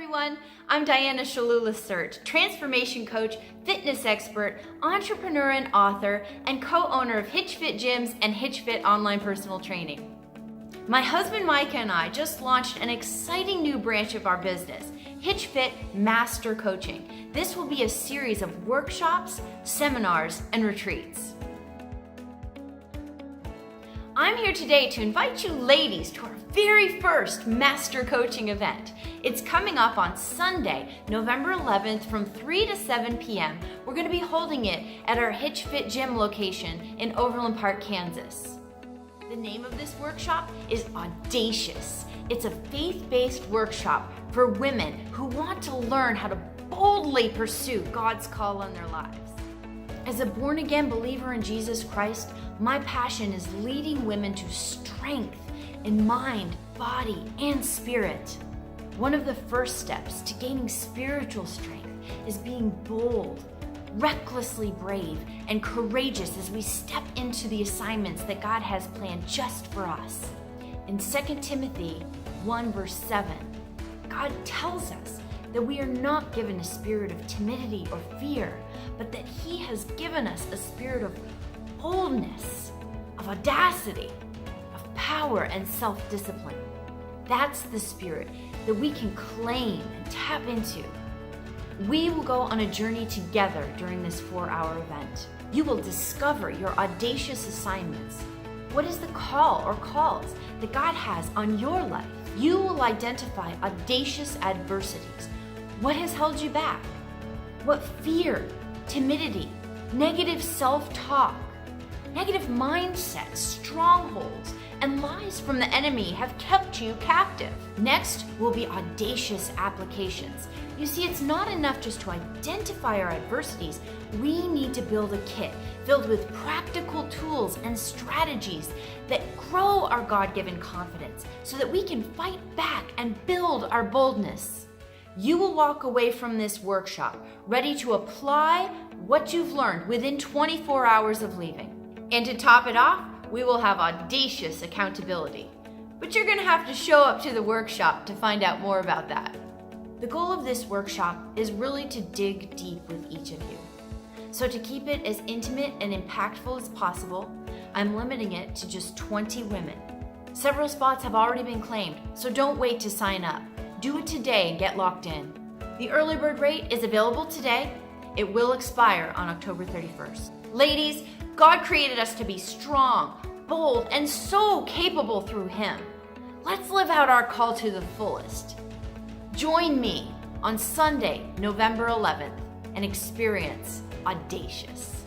everyone. I'm Diana Shalula-Surt, transformation coach, fitness expert, entrepreneur and author, and co-owner of HitchFit Gyms and HitchFit Online Personal Training. My husband Micah and I just launched an exciting new branch of our business, HitchFit Master Coaching. This will be a series of workshops, seminars, and retreats. I'm here today to invite you ladies to our very first Master Coaching event. It's coming up on Sunday, November 11th from 3 to 7 p.m. We're going to be holding it at our HitchFit Gym location in Overland Park, Kansas. The name of this workshop is Audacious. It's a faith-based workshop for women who want to learn how to boldly pursue God's call on their lives. As a born-again believer in Jesus Christ, my passion is leading women to strength in mind, body, and spirit. One of the first steps to gaining spiritual strength is being bold, recklessly brave, and courageous as we step into the assignments that God has planned just for us. In 2 Timothy 1 verse 7, God tells us that we are not given a spirit of timidity or fear, but that He has given us a spirit of boldness, of audacity, of power and self-discipline. That's the spirit that we can claim and tap into. We will go on a journey together during this 4-hour event. You will discover your audacious assignments. What is the call or calls that God has on your life? You will identify audacious adversities. What has held you back? What fear, timidity, negative self-talk, negative mindsets, strongholds, and lies from the enemy have kept you captive? Next will be audacious applications. You see, it's not enough just to identify our adversities. We need to build a kit filled with practical tools and strategies that grow our God-given confidence so that we can fight back and build our boldness. You will walk away from this workshop ready to apply what you've learned within 24 hours of leaving. And to top it off, we will have audacious accountability. But you're going to have to show up to the workshop to find out more about that. The goal of this workshop is really to dig deep with each of you. So to keep it as intimate and impactful as possible, I'm limiting it to just 20 women. Several spots have already been claimed, so don't wait to sign up. Do it today and get locked in. The early bird rate is available today. It will expire on October 31st. Ladies, God created us to be strong, bold, and so capable through Him. Let's live out our call to the fullest. Join me on Sunday, November 11th, and experience Audacious.